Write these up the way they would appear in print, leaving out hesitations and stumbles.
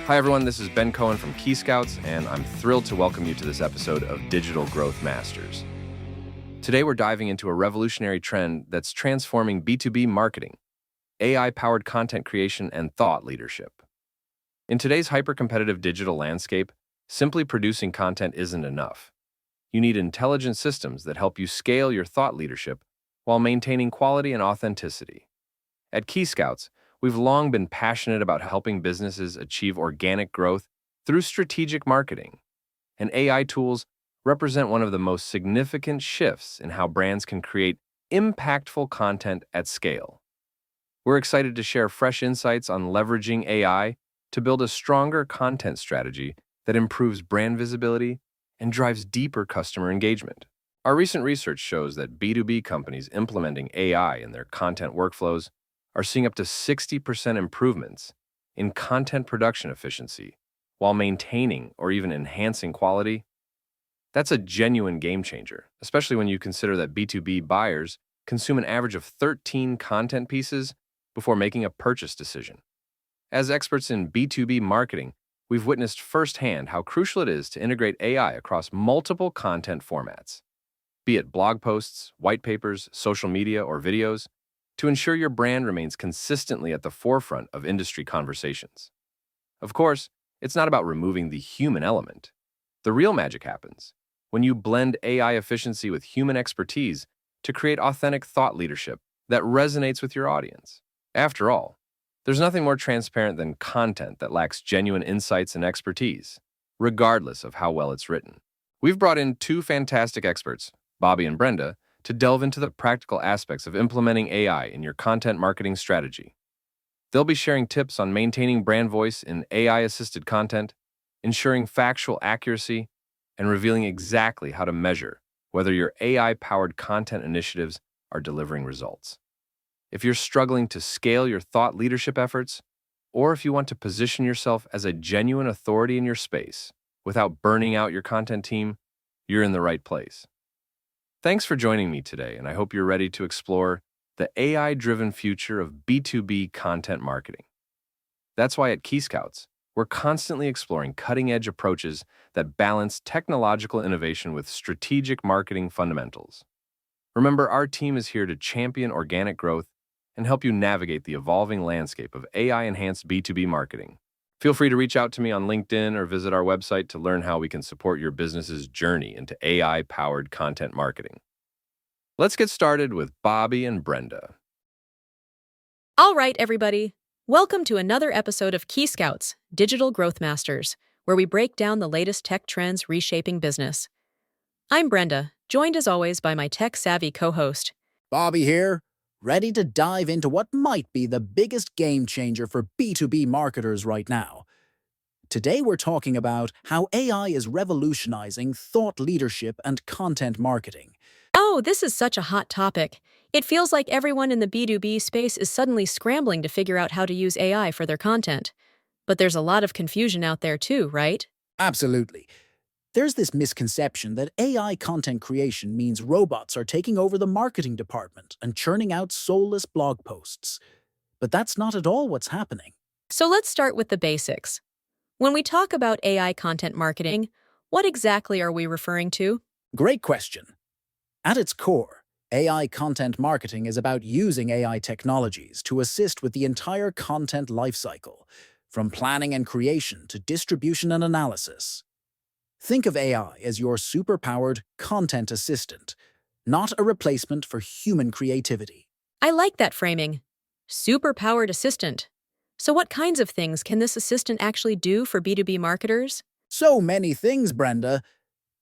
Hi, everyone. This is Ben Cohen from Key Scouts, and I'm thrilled to welcome you to this episode of Digital Growth Masters. Today, we're diving into a revolutionary trend that's transforming B2B marketing, AI-powered content creation, and thought leadership. In today's hyper-competitive digital landscape, simply producing content isn't enough. You need intelligent systems that help you scale your thought leadership while maintaining quality and authenticity. At Key Scouts, we've long been passionate about helping businesses achieve organic growth through strategic marketing, and AI tools represent one of the most significant shifts in how brands can create impactful content at scale. We're excited to share fresh insights on leveraging AI to build a stronger content strategy that improves brand visibility and drives deeper customer engagement. Our recent research shows that B2B companies implementing AI in their content workflows are seeing up to 60% improvements in content production efficiency while maintaining or even enhancing quality. That's a genuine game changer, especially when you consider that B2B buyers consume an average of 13 content pieces before making a purchase decision. As experts in B2B marketing, we've witnessed firsthand how crucial it is to integrate AI across multiple content formats, be it blog posts, white papers, social media, or videos, to ensure your brand remains consistently at the forefront of industry conversations. Of course, it's not about removing the human element. The real magic happens when you blend AI efficiency with human expertise to create authentic thought leadership that resonates with your audience. After all, there's nothing more transparent than content that lacks genuine insights and expertise, regardless of how well it's written. We've brought in two fantastic experts, Bobby and Brenda, to delve into the practical aspects of implementing AI in your content marketing strategy. They'll be sharing tips on maintaining brand voice in AI-assisted content, ensuring factual accuracy, and revealing exactly how to measure whether your AI-powered content initiatives are delivering results. If you're struggling to scale your thought leadership efforts, or if you want to position yourself as a genuine authority in your space without burning out your content team, you're in the right place. Thanks for joining me today, and I hope you're ready to explore the AI-driven future of B2B content marketing. That's why at Key Scouts, we're constantly exploring cutting-edge approaches that balance technological innovation with strategic marketing fundamentals. Remember, our team is here to champion organic growth and help you navigate the evolving landscape of AI-enhanced B2B marketing. Feel free to reach out to me on LinkedIn or visit our website to learn how we can support your business's journey into AI-powered content marketing. Let's get started with Bobby and Brenda. All right, everybody. Welcome to another episode of Key Scouts, Digital Growth Masters, where we break down the latest tech trends reshaping business. I'm Brenda, joined as always by my tech-savvy co-host. Bobby here, ready to dive into what might be the biggest game changer for B2B marketers right now. Today we're talking about how AI is revolutionizing thought leadership and content marketing. Oh, this is such a hot topic. It feels like everyone in the B2B space is suddenly scrambling to figure out how to use AI for their content. But there's a lot of confusion out there too, right? Absolutely. There's this misconception that AI content creation means robots are taking over the marketing department and churning out soulless blog posts. But that's not at all what's happening. So let's start with the basics. When we talk about AI content marketing, what exactly are we referring to? Great question. At its core, AI content marketing is about using AI technologies to assist with the entire content lifecycle, from planning and creation to distribution and analysis. Think of AI as your superpowered content assistant, not a replacement for human creativity. I like that framing. Super-powered assistant. So what kinds of things can this assistant actually do for B2B marketers? So many things, Brenda.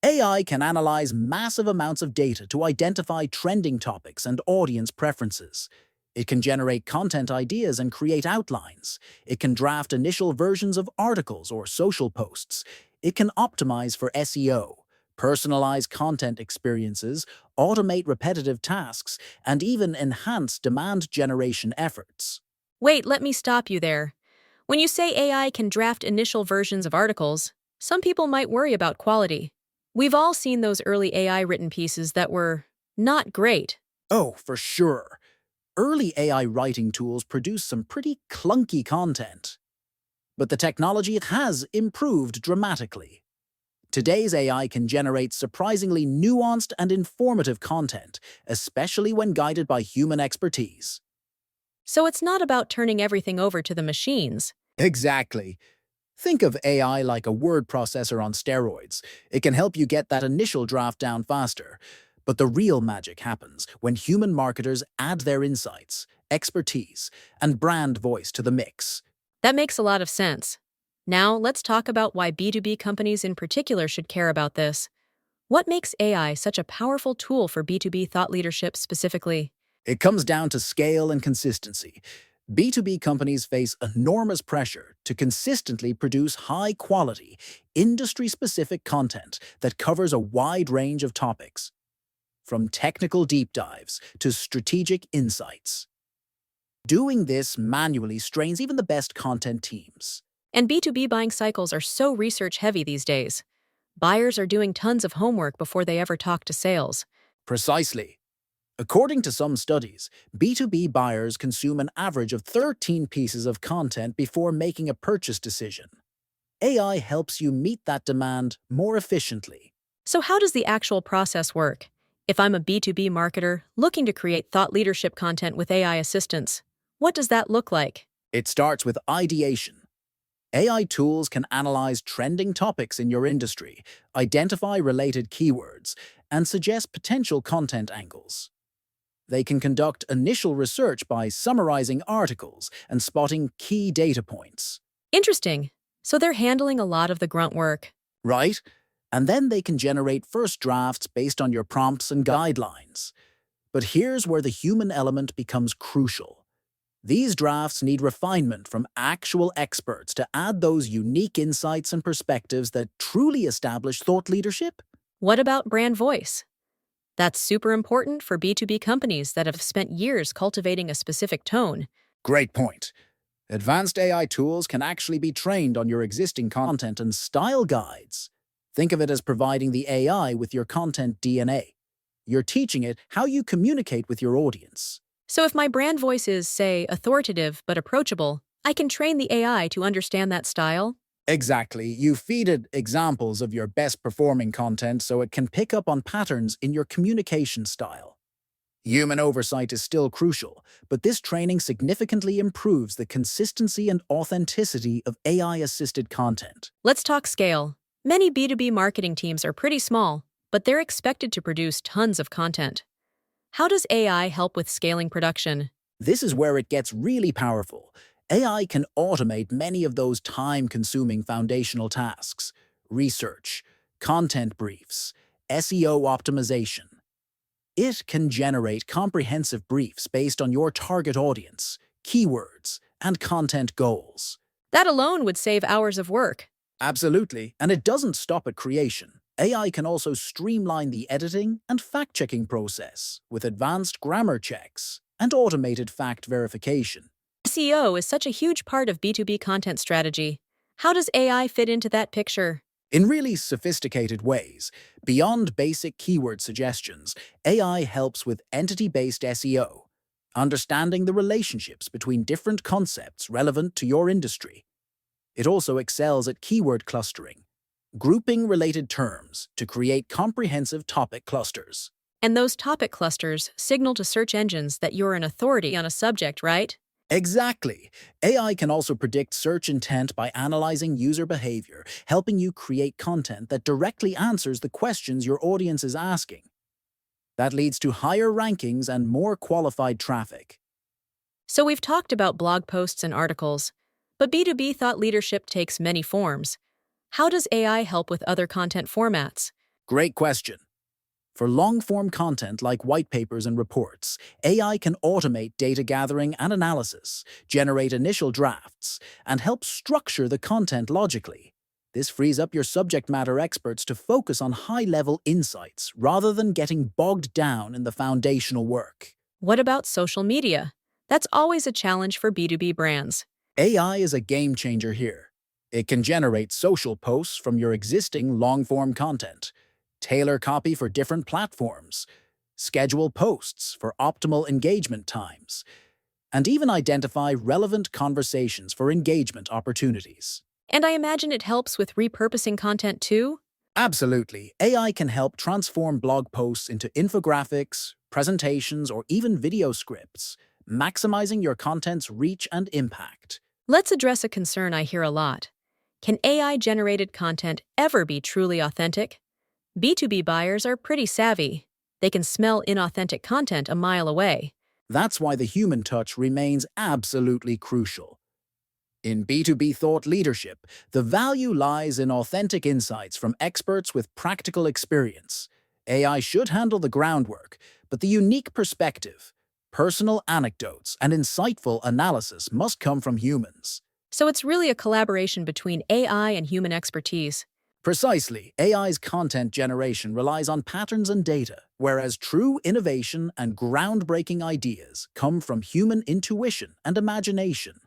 AI can analyze massive amounts of data to identify trending topics and audience preferences. It can generate content ideas and create outlines. It can draft initial versions of articles or social posts. It can optimize for SEO, personalize content experiences, automate repetitive tasks, and even enhance demand generation efforts. Wait, let me stop you there. When you say AI can draft initial versions of articles, some people might worry about quality. We've all seen those early AI-written pieces that were not great. Oh, for sure. Early AI writing tools produce some pretty clunky content. but the technology has improved dramatically. Today's AI can generate surprisingly nuanced and informative content, especially when guided by human expertise. So it's not about turning everything over to the machines. Exactly. Think of AI like a word processor on steroids. It can help you get that initial draft down faster. But the real magic happens when human marketers add their insights, expertise, and brand voice to the mix. That makes a lot of sense. Now, let's talk about why B2B companies in particular should care about this. What makes AI such a powerful tool for B2B thought leadership specifically? It comes down to scale and consistency. B2B companies face enormous pressure to consistently produce high-quality, industry-specific content that covers a wide range of topics, from technical deep dives to strategic insights. Doing this manually strains even the best content teams. And B2B buying cycles are so research-heavy these days. Buyers are doing tons of homework before they ever talk to sales. Precisely. According to some studies, B2B buyers consume an average of 13 pieces of content before making a purchase decision. AI helps you meet that demand more efficiently. So how does the actual process work? If I'm a B2B marketer looking to create thought leadership content with AI assistance, what does that look like? It starts with ideation. AI tools can analyze trending topics in your industry, identify related keywords, and suggest potential content angles. They can conduct initial research by summarizing articles and spotting key data points. Interesting. So they're handling a lot of the grunt work. Right? And then they can generate first drafts based on your prompts and guidelines. But here's where the human element becomes crucial. These drafts need refinement from actual experts to add those unique insights and perspectives that truly establish thought leadership. What about brand voice? That's super important for B2B companies that have spent years cultivating a specific tone. Great point. Advanced AI tools can actually be trained on your existing content and style guides. Think of it as providing the AI with your content DNA. You're teaching it how you communicate with your audience. So if my brand voice is, say, authoritative but approachable, I can train the AI to understand that style? Exactly. You feed it examples of your best performing content so it can pick up on patterns in your communication style. Human oversight is still crucial, but this training significantly improves the consistency and authenticity of AI-assisted content. Let's talk scale. Many B2B marketing teams are pretty small, but they're expected to produce tons of content. How does AI help with scaling production? This is where it gets really powerful. AI can automate many of those time-consuming foundational tasks: research, content briefs, SEO optimization. It can generate comprehensive briefs based on your target audience, keywords, and content goals. That alone would save hours of work. Absolutely, and it doesn't stop at creation. AI can also streamline the editing and fact-checking process with advanced grammar checks and automated fact verification. SEO is such a huge part of B2B content strategy. How does AI fit into that picture? In really sophisticated ways, beyond basic keyword suggestions, AI helps with entity-based SEO, understanding the relationships between different concepts relevant to your industry. It also excels at keyword clustering, grouping related terms to create comprehensive topic clusters. And those topic clusters signal to search engines that you're an authority on a subject, right? Exactly. AI can also predict search intent by analyzing user behavior, helping you create content that directly answers the questions your audience is asking. That leads to higher rankings and more qualified traffic. So we've talked about blog posts and articles, but B2B thought leadership takes many forms. How does AI help with other content formats? Great question. For long-form content like white papers and reports, AI can automate data gathering and analysis, generate initial drafts, and help structure the content logically. This frees up your subject matter experts to focus on high-level insights rather than getting bogged down in the foundational work. What about social media? That's always a challenge for B2B brands. AI is a game-changer here. It can generate social posts from your existing long-form content, tailor copy for different platforms, schedule posts for optimal engagement times, and even identify relevant conversations for engagement opportunities. And I imagine it helps with repurposing content too? Absolutely. AI can help transform blog posts into infographics, presentations, or even video scripts, maximizing your content's reach and impact. Let's address a concern I hear a lot. Can AI-generated content ever be truly authentic? B2B buyers are pretty savvy. They can smell inauthentic content a mile away. That's why the human touch remains absolutely crucial. In B2B thought leadership, the value lies in authentic insights from experts with practical experience. AI should handle the groundwork, but the unique perspective, personal anecdotes, and insightful analysis must come from humans. So it's really a collaboration between AI and human expertise. Precisely, AI's content generation relies on patterns and data, whereas true innovation and groundbreaking ideas come from human intuition and imagination.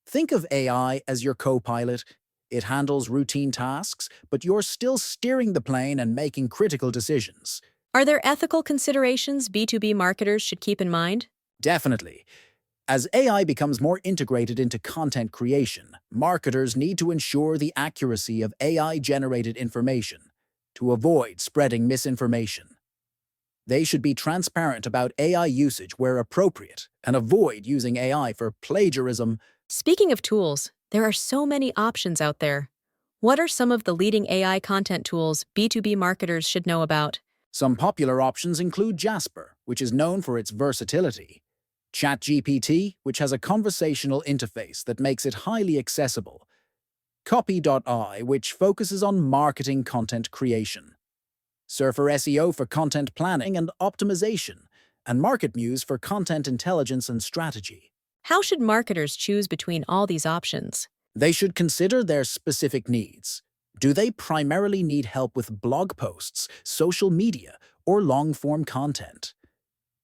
Think of AI as your co-pilot. It handles routine tasks, but you're still steering the plane and making critical decisions. Are there ethical considerations B2B marketers should keep in mind? Definitely. As AI becomes more integrated into content creation, marketers need to ensure the accuracy of AI-generated information to avoid spreading misinformation. They should be transparent about AI usage where appropriate and avoid using AI for plagiarism. Speaking of tools, there are so many options out there. What are some of the leading AI content tools B2B marketers should know about? Some popular options include Jasper, which is known for its versatility, ChatGPT, which has a conversational interface that makes it highly accessible, Copy.ai, which focuses on marketing content creation, Surfer SEO for content planning and optimization, and MarketMuse for content intelligence and strategy. How should marketers choose between all these options? They should consider their specific needs. Do they primarily need help with blog posts, social media, or long-form content?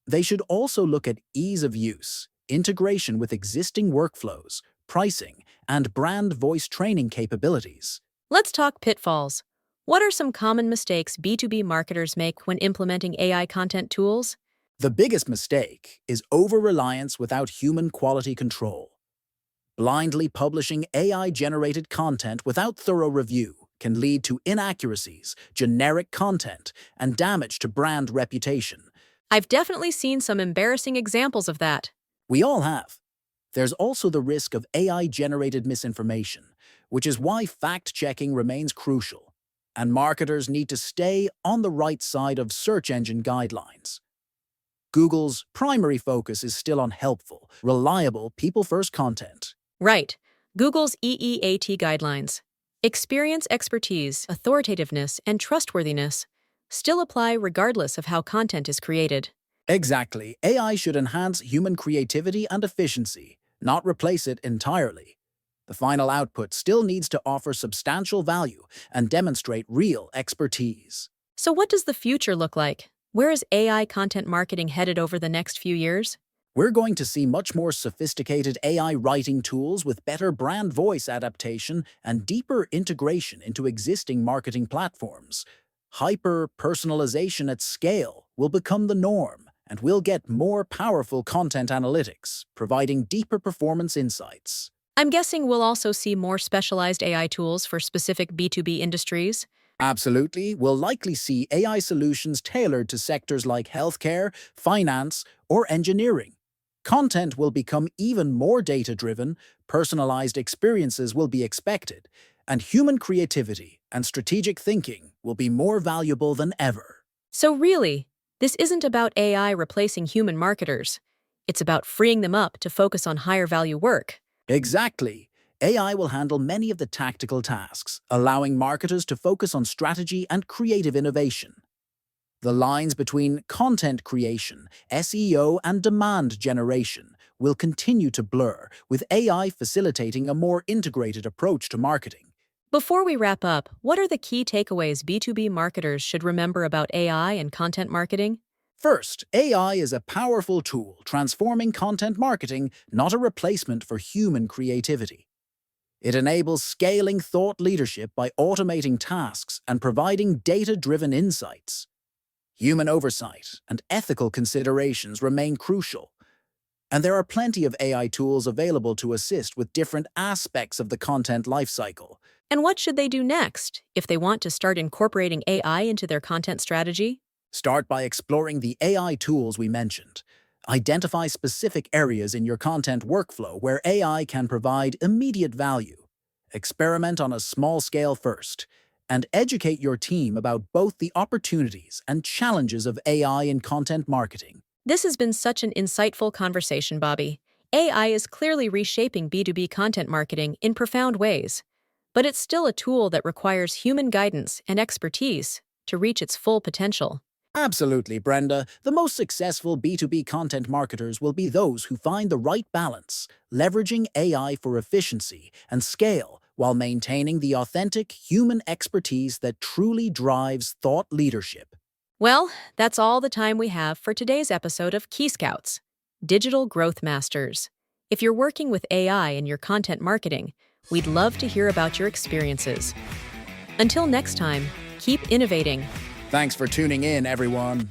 They should also look at ease of use, integration with existing workflows, pricing, and brand voice training capabilities. Let's talk pitfalls. What are some common mistakes B2B marketers make when implementing AI content tools? The biggest mistake is over-reliance without human quality control. Blindly publishing AI-generated content without thorough review can lead to inaccuracies, generic content, and damage to brand reputation. I've definitely seen some embarrassing examples of that. We all have. There's also the risk of AI-generated misinformation, which is why fact-checking remains crucial, and marketers need to stay on the right side of search engine guidelines. Google's primary focus is still on helpful, reliable, people-first content. Right. Google's EEAT guidelines. Experience, expertise, authoritativeness, and trustworthiness still apply regardless of how content is created. Exactly. AI should enhance human creativity and efficiency, not replace it entirely. The final output still needs to offer substantial value and demonstrate real expertise. So what does the future look like? Where is AI content marketing headed over the next few years? We're going to see much more sophisticated AI writing tools with better brand voice adaptation and deeper integration into existing marketing platforms. Hyper-personalization at scale will become the norm, and we'll get more powerful content analytics, providing deeper performance insights. I'm guessing we'll also see more specialized AI tools for specific B2B industries. Absolutely, we'll likely see AI solutions tailored to sectors like healthcare, finance, or engineering. Content will become even more data-driven, personalized experiences will be expected, and human creativity and strategic thinking will be more valuable than ever. So really, this isn't about AI replacing human marketers. It's about freeing them up to focus on higher-value work. Exactly. AI will handle many of the tactical tasks, allowing marketers to focus on strategy and creative innovation. The lines between content creation, SEO, and demand generation will continue to blur, with AI facilitating a more integrated approach to marketing. Before we wrap up, what are the key takeaways B2B marketers should remember about AI and content marketing? First, AI is a powerful tool transforming content marketing, not a replacement for human creativity. It enables scaling thought leadership by automating tasks and providing data-driven insights. Human oversight and ethical considerations remain crucial, And there are plenty of AI tools available to assist with different aspects of the content lifecycle. And what should they do next if they want to start incorporating AI into their content strategy? Start by exploring the AI tools we mentioned. Identify specific areas in your content workflow where AI can provide immediate value. Experiment on a small scale first, and educate your team about both the opportunities and challenges of AI in content marketing. This has been such an insightful conversation, Bobby. AI is clearly reshaping B2B content marketing in profound ways, but it's still a tool that requires human guidance and expertise to reach its full potential. Absolutely, Brenda. The most successful B2B content marketers will be those who find the right balance, leveraging AI for efficiency and scale while maintaining the authentic human expertise that truly drives thought leadership. Well, that's all the time we have for today's episode of Key Scouts, Digital Growth Masters. If you're working with AI in your content marketing, we'd love to hear about your experiences. Until next time, keep innovating. Thanks for tuning in, everyone.